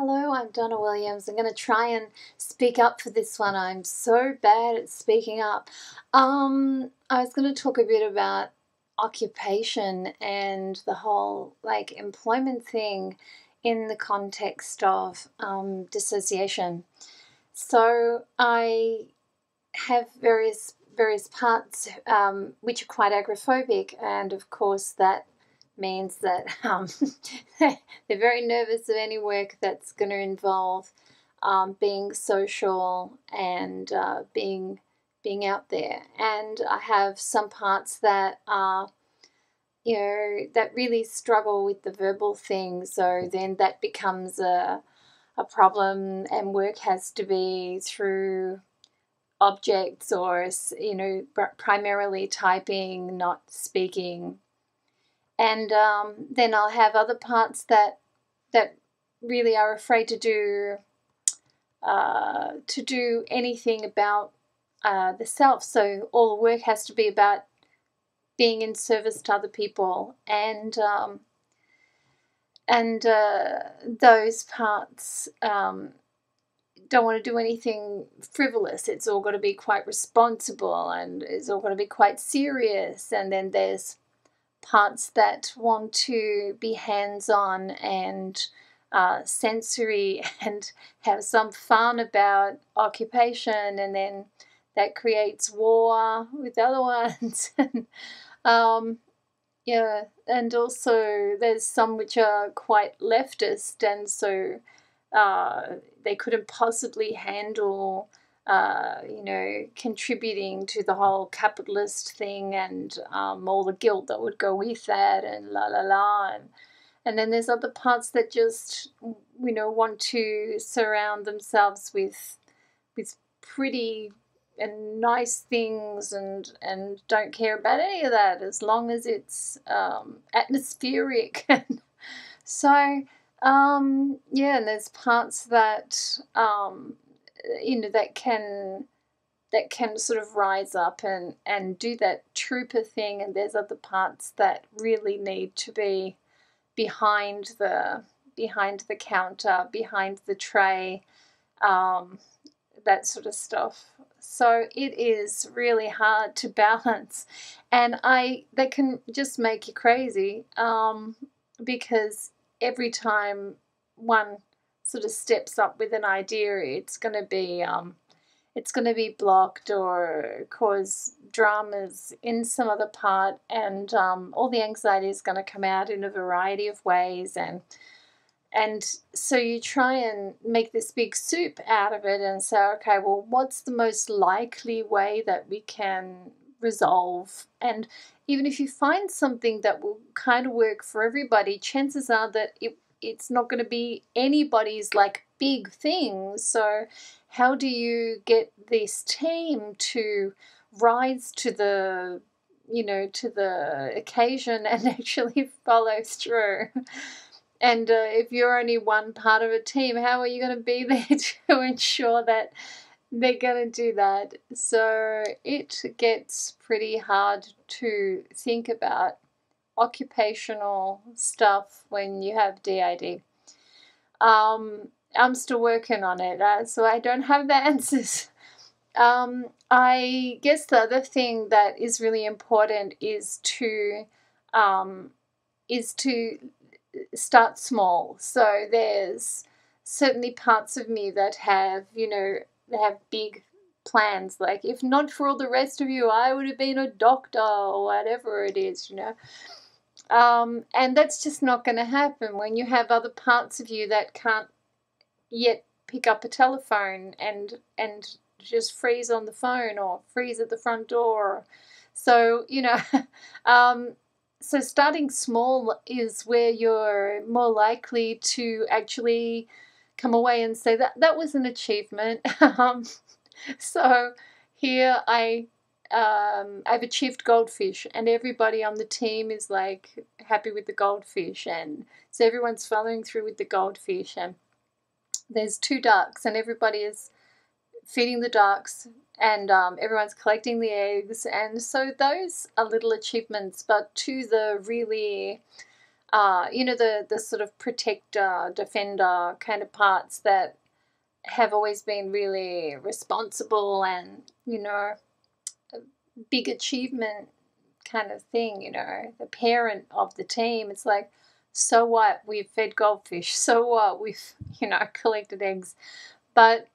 Hello, I'm Donna Williams. I'm going to try and speak up for this one. I'm so bad at speaking up. I was going to talk a bit about occupation and the whole employment thing in the context of dissociation. So I have various parts which are quite agoraphobic, and of course that means that they're very nervous of any work that's going to involve being social and being out there. And I have some parts that are, that really struggle with the verbal thing. So then that becomes a problem, and work has to be through objects or, primarily typing, not speaking. And then I'll have other parts that really are afraid to do anything about the self. So all the work has to be about being in service to other people, and those parts don't want to do anything frivolous. It's all got to be quite responsible, and it's all got to be quite serious. And then there's parts that want to be hands-on and sensory and have some fun about occupation, and then that creates war with other ones. And also there's some which are quite leftist, and so they couldn't possibly handle contributing to the whole capitalist thing, and all the guilt that would go with that, and and then there's other parts that just want to surround themselves with pretty and nice things, and don't care about any of that as long as it's atmospheric. So and there's parts that that can sort of rise up and do that trooper thing, and there's other parts that really need to be behind the counter, behind the tray, that sort of stuff. So it is really hard to balance, and that can just make you crazy, because every time one sort of steps up with an idea, it's going to be blocked or cause dramas in some other part, and all the anxiety is going to come out in a variety of ways, and so you try and make this big soup out of it and say, okay, well, what's the most likely way that we can resolve? And even if you find something that will kind of work for everybody, chances are that it's not going to be anybody's big thing. So how do you get this team to rise to the occasion and actually follow through? And if you're only one part of a team, how are you going to be there to ensure that they're going to do that? So it gets pretty hard to think about occupational stuff when you have DID. I'm still working on it, so I don't have the answers. I guess the other thing that is really important is to start small. So there's certainly parts of me that have, they have big plans. Like, if not for all the rest of you, I would have been a doctor or whatever it is, and that's just not going to happen when you have other parts of you that can't yet pick up a telephone and just freeze on the phone or freeze at the front door. So, so starting small is where you're more likely to actually come away and say that was an achievement. So here I've achieved goldfish, and everybody on the team is happy with the goldfish, and so everyone's following through with the goldfish, and there's 2 ducks, and everybody is feeding the ducks, and everyone's collecting the eggs, and so those are little achievements. But to the really the sort of protector, defender kind of parts that have always been really responsible and, a big achievement kind of thing, the parent of the team. It's like, so what? We've fed goldfish. So what? We've, collected eggs. But,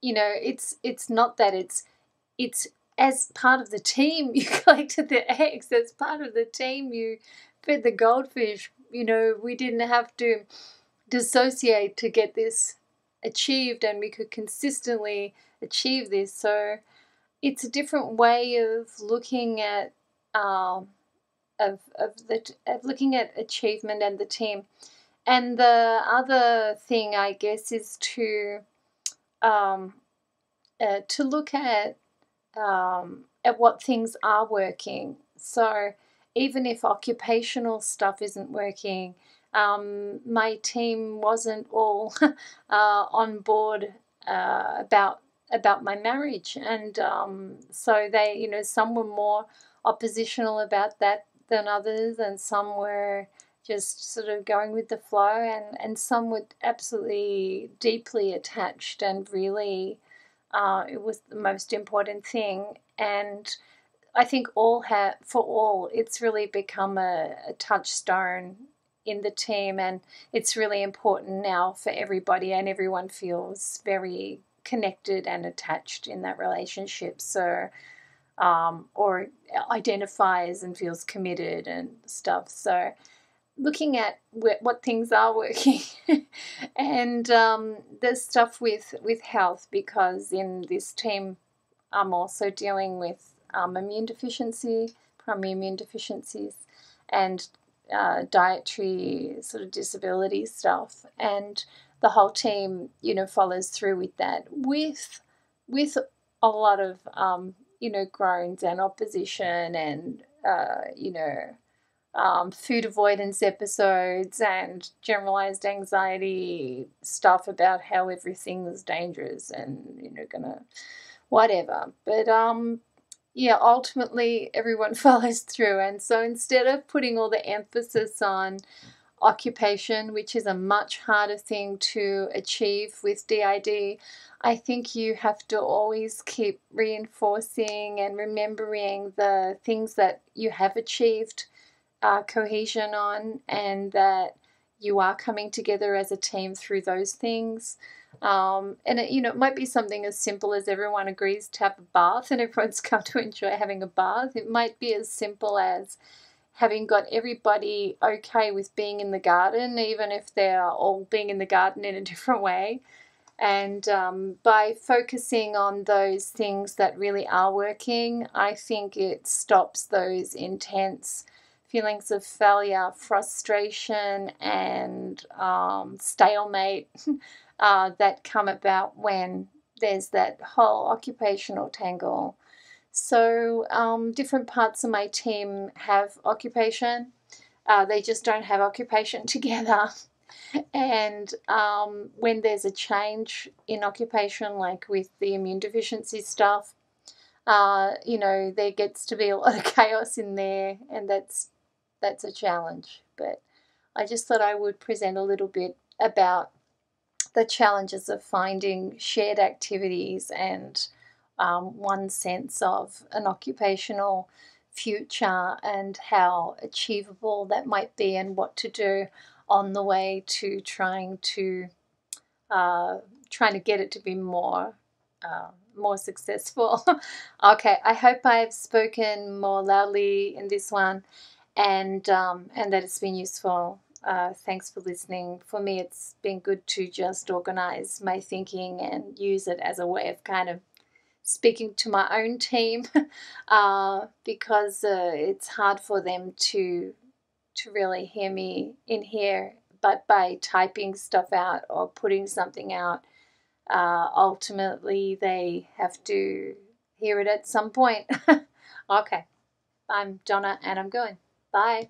it's not that. It's as part of the team you collected the eggs. As part of the team you fed the goldfish. We didn't have to dissociate to get this achieved, and we could consistently achieve this. So it's a different way of looking at looking at achievement and the team. And the other thing, I guess, is to look at what things are working. So even if occupational stuff isn't working, my team wasn't all on board about my marriage, and so they, some were more oppositional about that than others, and some were just sort of going with the flow, and some were absolutely deeply attached, and really it was the most important thing. And I think for all, it's really become a touchstone in the team, and it's really important now for everybody, and everyone feels very connected and attached in that relationship. So or identifies and feels committed and stuff. So looking at what things are working and there's stuff with health, because in this team I'm also dealing with primary immune deficiencies, and dietary sort of disability stuff, and the whole team follows through with that, with a lot of groans and opposition, and food avoidance episodes, and generalized anxiety stuff about how everything is dangerous and gonna whatever. But ultimately everyone follows through. And so instead of putting all the emphasis on occupation, which is a much harder thing to achieve with DID, I think you have to always keep reinforcing and remembering the things that you have achieved cohesion on, and that you are coming together as a team through those things. And it might be something as simple as everyone agrees to have a bath, and everyone's come to enjoy having a bath. It might be as simple as having got everybody okay with being in the garden, even if they're all being in the garden in a different way. And by focusing on those things that really are working, I think it stops those intense feelings of failure, frustration, and stalemate that come about when there's that whole occupational tangle. So different parts of my team have occupation. They just don't have occupation together. And when there's a change in occupation, like with the immune deficiency stuff, there gets to be a lot of chaos in there, and that's a challenge. But I just thought I would present a little bit about the challenges of finding shared activities and one sense of an occupational future, and how achievable that might be, and what to do on the way to trying to get it to be more successful. Okay, I hope I've spoken more loudly in this one, and that it's been useful. Thanks for listening. For me, it's been good to just organize my thinking and use it as a way of kind of speaking to my own team, because it's hard for them to really hear me in here. But by typing stuff out or putting something out, ultimately they have to hear it at some point. Okay, I'm Donna, and I'm going. Bye.